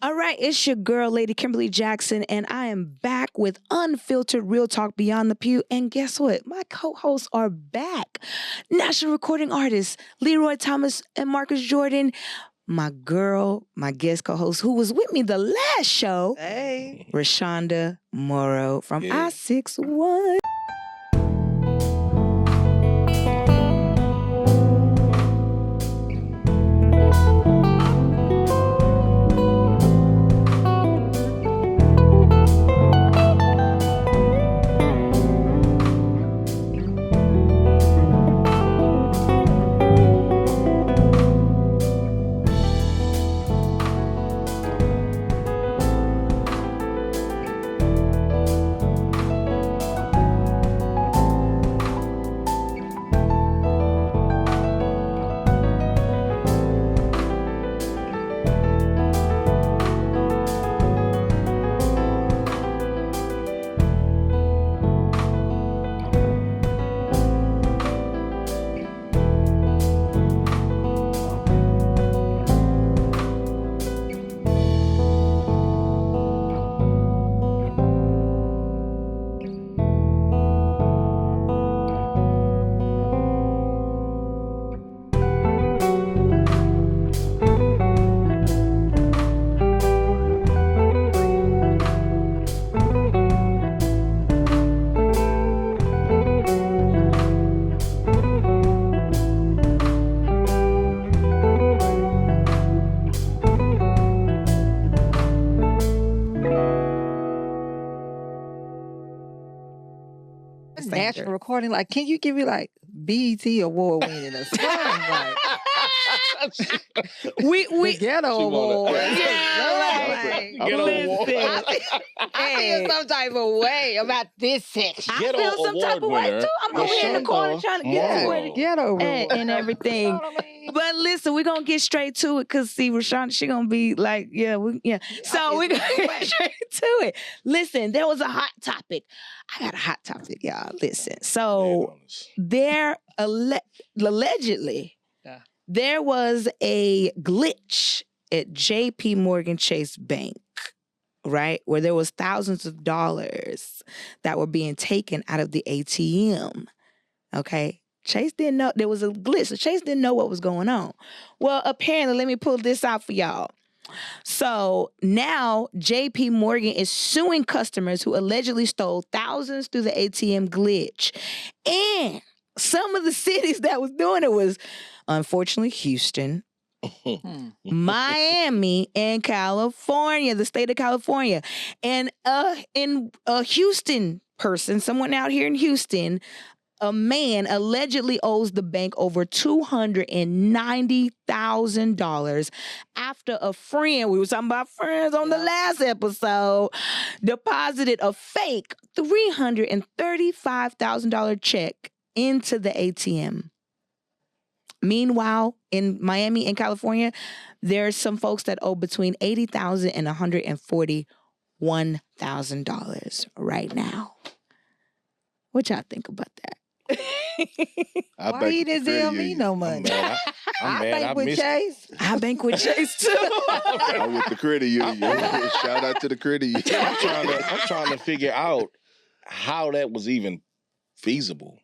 All right, it's your girl, Lady Kimberly Jackson, and I am back with unfiltered real talk beyond the pew. And guess what? My co-hosts are back. National recording artists Leroy Thomas and Marcus Jordan. My girl, my guest co-host, who was with me the last show, Hey, Rashonda Morrow from I61. national recording. Like, can you give me like BET award winning or something? Like, We ghetto award. I feel some type of way about this section. I feel some type of way too. I'm over here in the corner trying to get ready. Ghetto award. And everything. You know what I mean? But listen, we're gonna get straight to it because see, Rashonda, she gonna be like, So we're gonna get straight to it. Listen, there was a hot topic. I got a hot topic, y'all. Listen. So there allegedly there was a glitch at JP Morgan Chase Bank, right? Where there was thousands of dollars that were being taken out of the ATM. Okay. Chase didn't know there was a glitch. So Chase didn't know what was going on. Well, apparently, let me pull this out for y'all. So now JP Morgan is suing customers who allegedly stole thousands through the ATM glitch. And some of the cities that was doing it was, unfortunately, Houston, Miami, and California, the state of California. And in a Houston person, someone out here in Houston, a man allegedly owes the bank over $290,000 after a friend, we were talking about friends on the last episode, deposited a fake $335,000 check into the ATM. Meanwhile, in Miami and California, there's some folks that owe between $80,000 and $141,000 right now. What y'all think about that? Why he didn't tell me no money? I'm mad. I bank with Chase. I bank with Chase too. I'm with the credit union. Shout out to the credit union. I'm trying to figure out how that was even feasible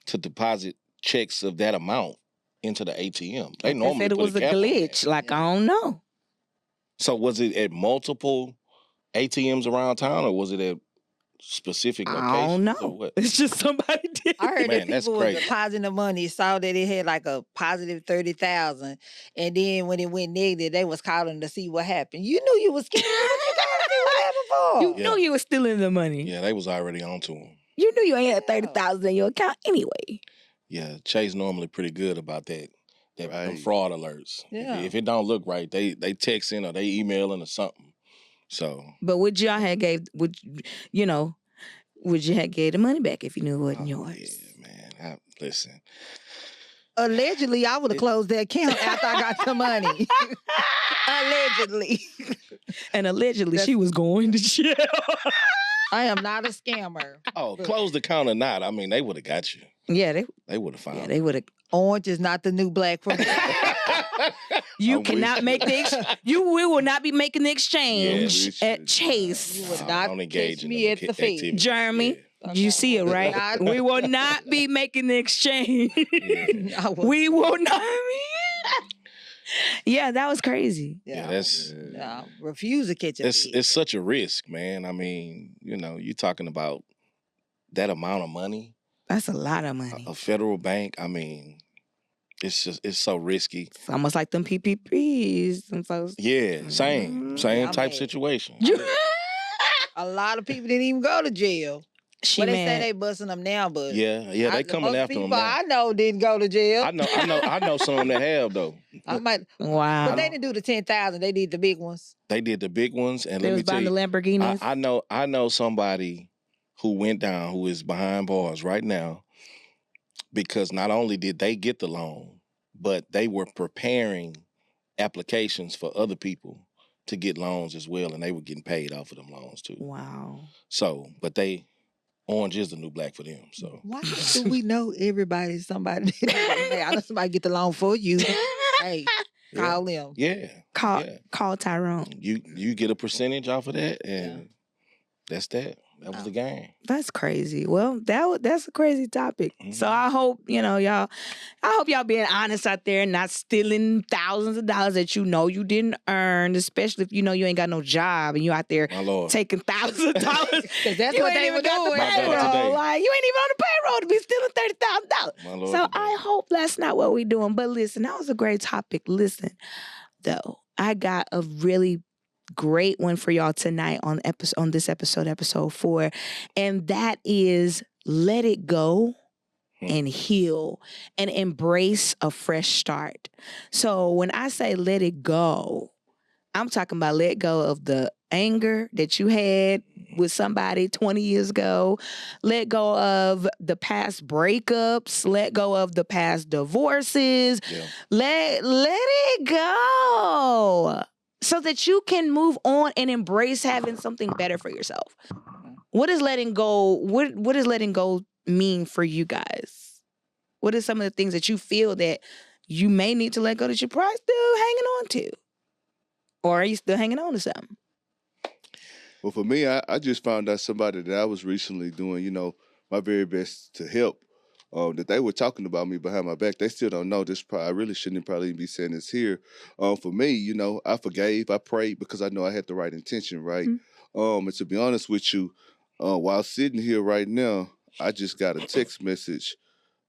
to deposit checks of that amount into the ATM. They normally said it was a glitch. Like, I don't know. So was it at multiple ATMs around town, or was it at specific locations? I don't know. It's just somebody did. I heard Man, that people was depositing the money, saw that it had like a positive 30,000, and then when it went negative, they was calling to see what happened. You knew you was scared. What you calling to see what happened for? You knew you was stealing the money. Yeah, they was already on to him. You knew you ain't had 30,000 in your account anyway. Yeah, Chase normally pretty good about that. Them fraud alerts. Yeah. If it don't look right, they texting or they emailing or something. So, but would you have gave the money back if you knew it wasn't yours? Yeah, man. Listen. Allegedly, I would have closed that account after I got the money. Allegedly. And allegedly, she was going to jail. I am not a scammer. Oh, close the account or not? I mean, they would have got you. Yeah, they would have found. Yeah, they would have. Orange is not the new black for me. You I'm cannot with make you. we will not be making the exchange Yeah, at Chase. You would not Don't engage catch in me them at the Fed. activities. Jeremy, Yeah. you see it, right? Not- We will not be making the exchange. Yeah. I would- We will not be. Yeah, that was crazy. Yeah, that's refuse to catch a it's Fed. such a risk, man. I mean, you're talking about that amount of money, That's a lot of money. a federal bank. I mean, it's so risky. It's almost like them PPPs. Them folks. Yeah, same Yeah, type man. situation. A lot of people didn't even go to jail. She Well, they say mad. they busting them now, but Yeah, they coming most after them people now. I know didn't go to jail. I know some that have though. I might, Wow. but they didn't do the 10,000. They did the big ones. They did the big ones, and They let was me tell buying the you, Lamborghinis. I know somebody who went down who is behind bars right now because not only did they get the loan, but they were preparing applications for other people to get loans as well, and they were getting paid off of them loans too. Wow. So, but orange is the new black for them. So Why do we know everybody? Somebody, hey, I know somebody get the loan for you. Hey, call them. yeah, Call Tyrone. you get a percentage off of that, and that's that. That was the game. That's crazy. Well, that's a crazy topic. So Mhm. I hope, y'all. I hope y'all being honest out there and not stealing thousands of dollars that you know you didn't earn, especially if you know you ain't got no job and you out there My Lord. taking thousands of dollars. Because that's You what ain't they even were got the doing. My bad payroll. today. Like you ain't even on the payroll to be stealing My $30,000. Lord So today. I hope that's not what we're doing. But listen, that was a great topic. Listen, though, I got a really great one for y'all tonight on this episode 4, and that is let it go and heal and embrace a fresh start. So when I say let it go, I'm talking about let go of the anger that you had with somebody 20 years ago. Let go of the past breakups. Let go of the past divorces. Yeah. Let it go so that you can move on and embrace having something better for yourself. What is letting go? What does letting go mean for you guys? What are some of the things that you feel that you may need to let go that you're probably still hanging on to? Or are you still hanging on to something? Well, for me, I just found out somebody that I was recently doing, my very best to help. That they were talking about me behind my back. They still don't know this. I really shouldn't probably be saying this here. For me, I forgave, I prayed because I know I had the right intention, right? Mm-hmm. And to be honest with you, while sitting here right now, I just got a text message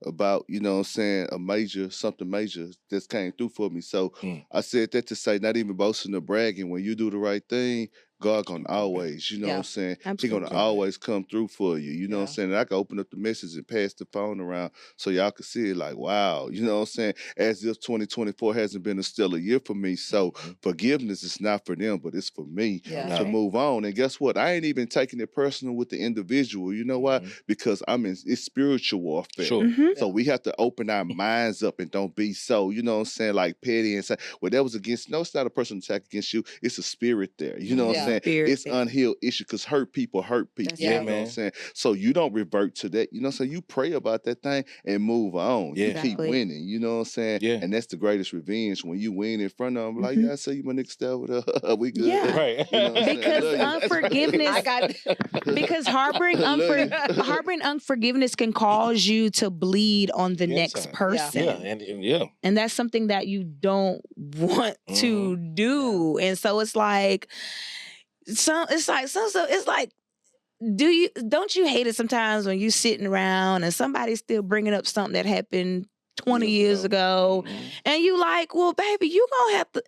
about, something major that's came through for me. So I said that to say, not even boasting or bragging, when you do the right thing, God gonna always, what I'm saying? He gonna always come through for you, you know what I'm saying? And I can open up the message and pass the phone around so y'all can see it like, wow, you know what I'm saying? As if 2024 hasn't been a stellar year for me. So forgiveness is not for them, but it's for me to move on. And guess what? I ain't even taking it personal with the individual. You know why? Because it's spiritual warfare. Sure. Mm-hmm. So we have to open our minds up and don't be so, you know what I'm saying, like petty and say, well, that was against, no, it's not a personal attack against you. It's a spirit there. You know what I'm saying? It's unhealed issue because hurt people. That's You right. know what I'm saying? So you don't revert to that. You know what I'm saying? You pray about that thing and move on. Yeah. You keep winning. You know what I'm saying? Yeah. And that's the greatest revenge when you win in front of them. Like, yeah, I see you, my nigga, still with her. We good. Yeah. Right. You know what I'm saying? Because Love you. unforgiveness, because harboring unforgiveness can cause you to bleed on the next Inside. person. Yeah, and And that's something that you don't want to do. And so it's like, don't you hate it sometimes when you sitting around and somebody's still bringing up something that happened 20 years ago, and you like, well, baby, you gonna have to,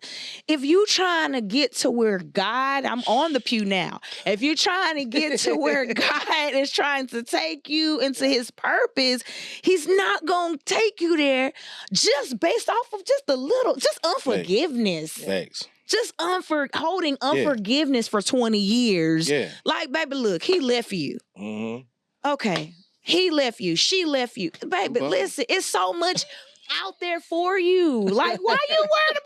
if you trying to get to where God, I'm on the pew now, if you're trying to get to where God is trying to take you into his purpose, he's not gonna take you there just based off of just unforgiveness. Thanks. Just holding unforgiveness for 20 years. Yeah. Like, baby, look, he left you. Mm-hmm. Okay. He left you. She left you. Baby, listen, it's so much out there for you. Like, why you worried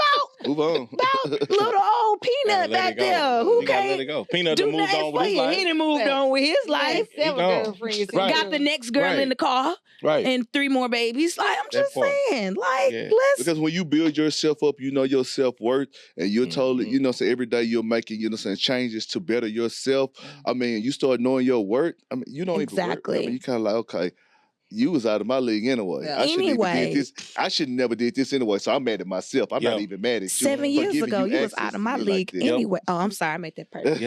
Move on. about little old Peanut back there? Who You gotta let it can't go. Peanut do done moved nothing on with for his you? life. He done moved on with his life. He gone. Right. Got the next girl Right. in the car Right. and 3 more babies. Like, I'm That just part. saying, like, Yeah. let's. Because when you build yourself up, you know your self-worth, and you're totally, you know, so every day you're making, you know, saying changes to better yourself. I mean, you start knowing your worth. I mean, you don't even work. I mean, you kind of like, okay, you was out of my league anyway. Yeah. I shouldn't even Anyway. did this. I should never did this anyway. So I'm mad at myself. I'm not even mad at you. 7 years for giving ago, you was access out of to my me league like this. anyway. Oh, I'm sorry, I made that perfect.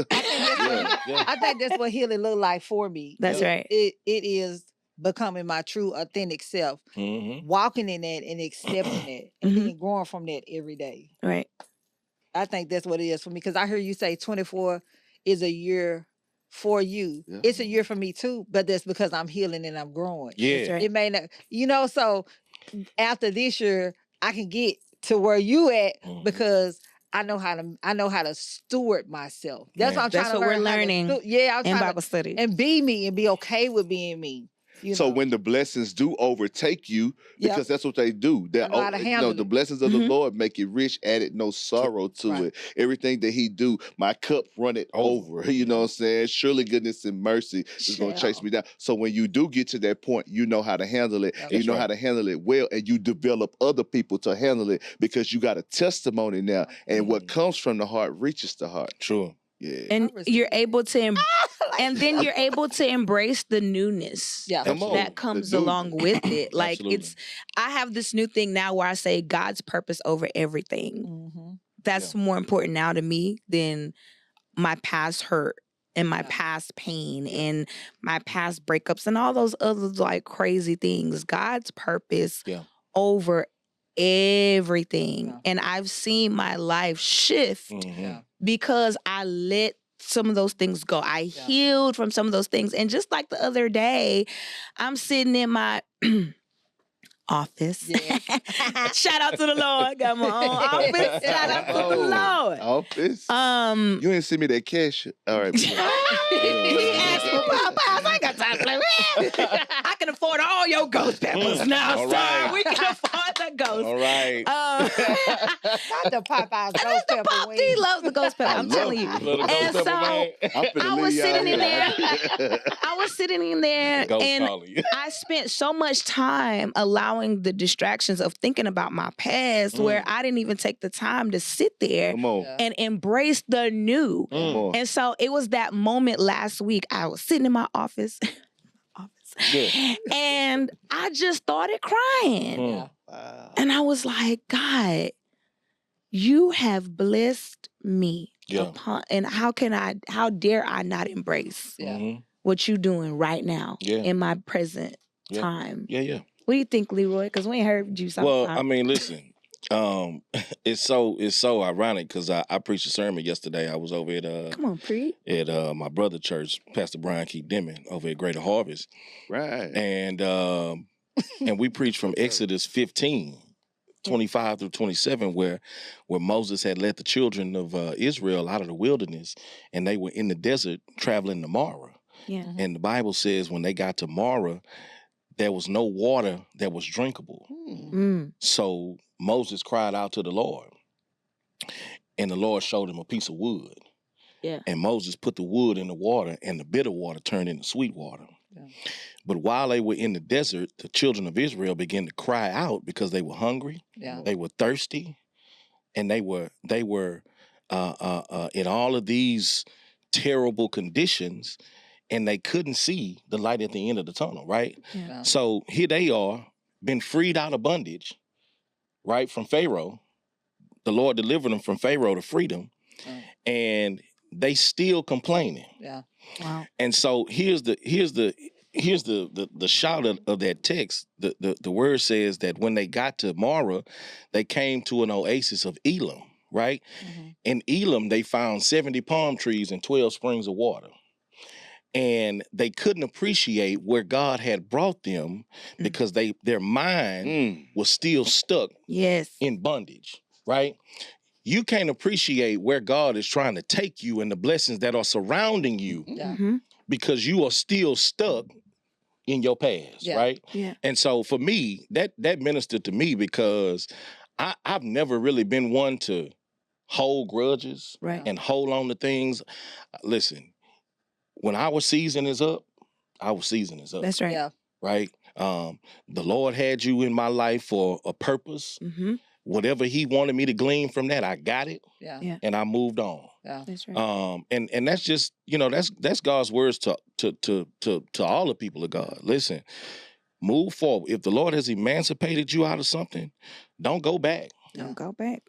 I think that's what healing look like for me. That's right. It is becoming my true authentic self, walking in that and accepting it, and then growing from that every day. Right. I think that's what it is for me, because I heard you say 24 is a year for you. Yeah. It's a year for me too, but that's because I'm healing and I'm growing. Yeah. That's right. It may not, you know, so after this year, I can get to where you at because I know how to steward myself. That's what I'm trying That's to what learn. we're how to learning I'm in trying Bible to, study. and be me and be okay with being me. You So know? when the blessings do overtake you, because that's what they do. They're, I know how to you handle know, the it. blessings of the Lord make it rich, added no sorrow to it. Everything that he do, my cup run it over. You know what I'm saying? Surely goodness and mercy is going to chase me down. So when you do get to that point, you know how to handle it. And you know how to handle it well, and you develop other people to handle it because you got a testimony now. And what comes from the heart reaches the heart. True. Yeah. And you're able to, and then you're able to embrace the newness that comes along with it. Like I have this new thing now where I say God's purpose over everything. That's more important now to me than my past hurt and my past pain and my past breakups and all those other like crazy things. God's purpose over everything. And I've seen my life shift because I let some of those things go. I healed from some of those things. And just like the other day, I'm sitting in my office. Shout out to the Lord. Got my own office. Shout out to the Lord. Office? You ain't send me that cash. All right. He asked for Popeyes. I ain't got time to play with. I can afford all your ghost peppers now, All sir. right. We can afford the ghost. All right. Not the Popeyes ghost pepper Pop wings. D loves the ghost pepper. I'm telling you. And so I was sitting in there. I was sitting in there, and I spent so much time allowing the distractions of thinking about my past where I didn't even take the time to sit there and embrace the new. And so it was that moment last week. I was sitting in my office. And I just started crying. And I was like, God, you have blessed me upon, and how dare I not embrace what you're doing right now in my present time? What do you think, Leroy? Because we ain't heard you sometime. Well, I mean, listen, it's so ironic because I preached a sermon yesterday. I was over at come on, preach at my brother church, Pastor Brian Keith Deming, over at Greater Harvest, right? And we preached from Exodus 15. 25 through 27, where Moses had led the children of Israel out of the wilderness, and they were in the desert traveling to Marah. And the Bible says when they got to Marah, there was no water that was drinkable. So Moses cried out to the Lord, and the Lord showed him a piece of wood. And Moses put the wood in the water, and the bitter water turned into sweet water. But while they were in the desert, the children of Israel began to cry out because they were hungry, they were thirsty, and they were in all of these terrible conditions, and they couldn't see the light at the end of the tunnel, right? So here they are, been freed out of bondage, right, from Pharaoh. The Lord delivered them from Pharaoh to freedom, and they still complaining. And so here's the shout of that text. The word says that when they got to Marah, they came to an oasis of Elim, right? In Elim, they found 70 palm trees and 12 springs of water. And they couldn't appreciate where God had brought them because their mind was still stuck in bondage, right? You can't appreciate where God is trying to take you and the blessings that are surrounding you because you are still stuck in your past, Yeah. right? Yeah. And so for me, that ministered to me because I've never really been one to hold grudges Right. and hold on to things. Listen, when our season is up, our season is up. That's right. Yeah. Right? The Lord had you in my life for a purpose. Mm-hmm. Whatever He wanted me to glean from that, I got it, Yeah. Yeah. and I moved on. Yeah. That's right. And that's just, that's God's words to all the people of God. Listen, move forward. If the Lord has emancipated you out of something, don't go back. Don't go back.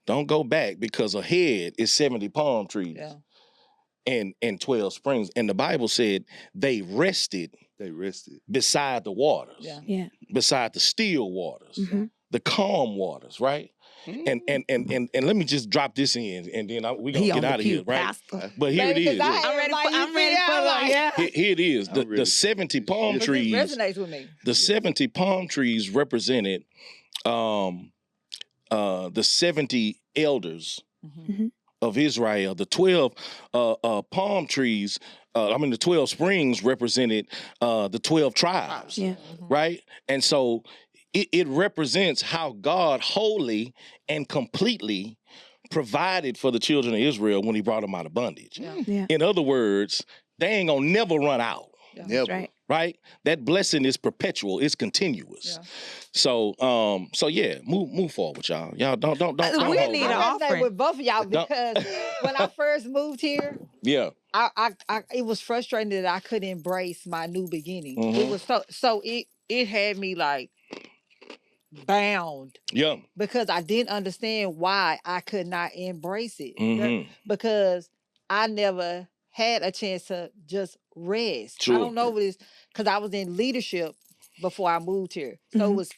Don't go back, because ahead is 70 palm trees. Yeah. And 12 springs. And the Bible said they rested beside the waters. Yeah. Yeah. Beside the still waters. Mm-hmm. The calm waters, right? And let me just drop this in, and then we're gonna get out of here, right? Pastor. But here it Baby, 'cause is. I- I'm ready for like, yeah. Here it is. I'm ready. The 70 palm But this trees. resonates with me. The 70 palm trees represented the 70 elders of Israel. The 12 palm trees, the 12 springs represented the 12 tribes, Yeah. right? And so it represents how God wholly and completely provided for the children of Israel when He brought them out of bondage. Yeah. Yeah. In other words, they ain't gonna never run out. That's Never. right. Right? That blessing is perpetual. It's continuous. Yeah. So yeah, move forward, y'all. Y'all don't We hold need back. an I resonate offering. with both of y'all Don't- because when I first moved here, Yeah. I it was frustrating that I couldn't embrace my new beginning. Mhm. It was so it had me like bound Yeah. because I didn't understand why I could not embrace it. Mhm. Because I never had a chance to just rest. Sure. I don't know what it is because I was in leadership before I moved here. So it was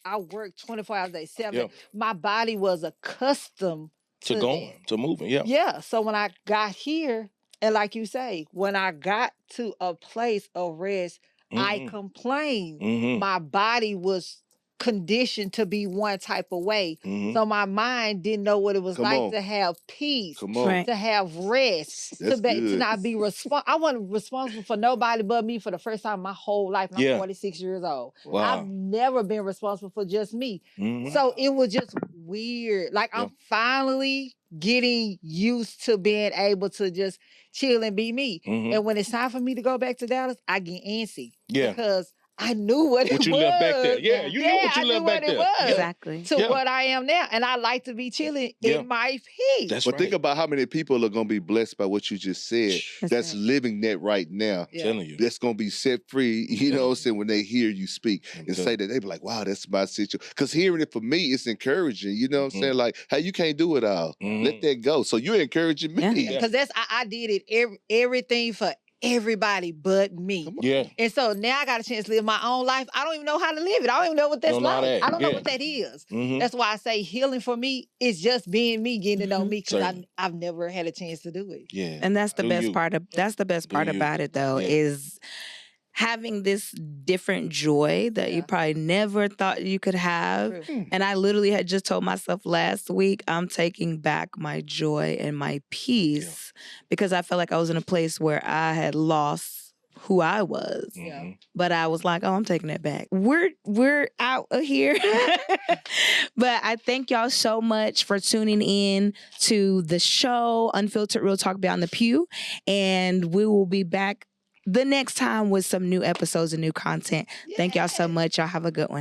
I worked 24 hours a day, 7. Yeah. My body was accustomed To that. going, to moving. Yeah. Yeah. So when I got here, and like you say, when I got to a place of rest, I Mhm. complained. Mhm. My body was conditioned to be one type of way. Mhm. So my mind didn't know what it was Come like on. to have peace, Come on. Right. to have rest, That's to good. not be responsible. I wasn't responsible for nobody but me for the first time in my whole life. And Yeah. I'm 46 years old. Wow. I've never been responsible for just me. Mhm. So it was just weird. Like Yeah. I'm finally getting used to being able to just chill and be me. Mhm. And when it's time for me to go back to Dallas, I get antsy. Yeah. Because I knew what it What you was. left back there. Yeah, you knew what you I left knew back what there. it was. Yeah. Exactly. To Yeah. what I am now. And I like to be chilling Yeah. in my peace. That's But right. think about how many people are going to be blessed by what you just said. That's right. living that right now. Yeah. Telling you. That's going to be set free, you know what I'm saying, when they hear you speak I'm and telling say that, they be like, wow, that's my situation. Because hearing it for me, it's encouraging, you know what I'm Mhm. saying? Like, hey, you can't do it all. Mhm. Let that go. So you're encouraging me. Yeah. Because that's I did it everything for everybody but me. Come on. Yeah. And so now I got a chance to live my own life. I don't even know how to live it. I don't even know what that's Don't know how like. to I don't know yeah. what that is. Mhm. That's why I say healing for me is just being me, getting to know me, because Certainly. I've never had a chance to do it. Yeah. And that's the Do best you. part of Do you. about it though, Yeah. is having this different joy that you Yeah. probably never thought you could have. True. And I literally had just told myself last week, I'm taking back my joy and my peace because I felt like I was in a place where I had lost who I was. Yeah. Mhm. But I was like, oh, I'm taking that back. We're out of here. But I thank y'all so much for tuning in to the show, Unfiltered Real Talk Beyond the Pew. And we will be back the next time with some new episodes and new content. Thank y'all so much. Y'all have a good one.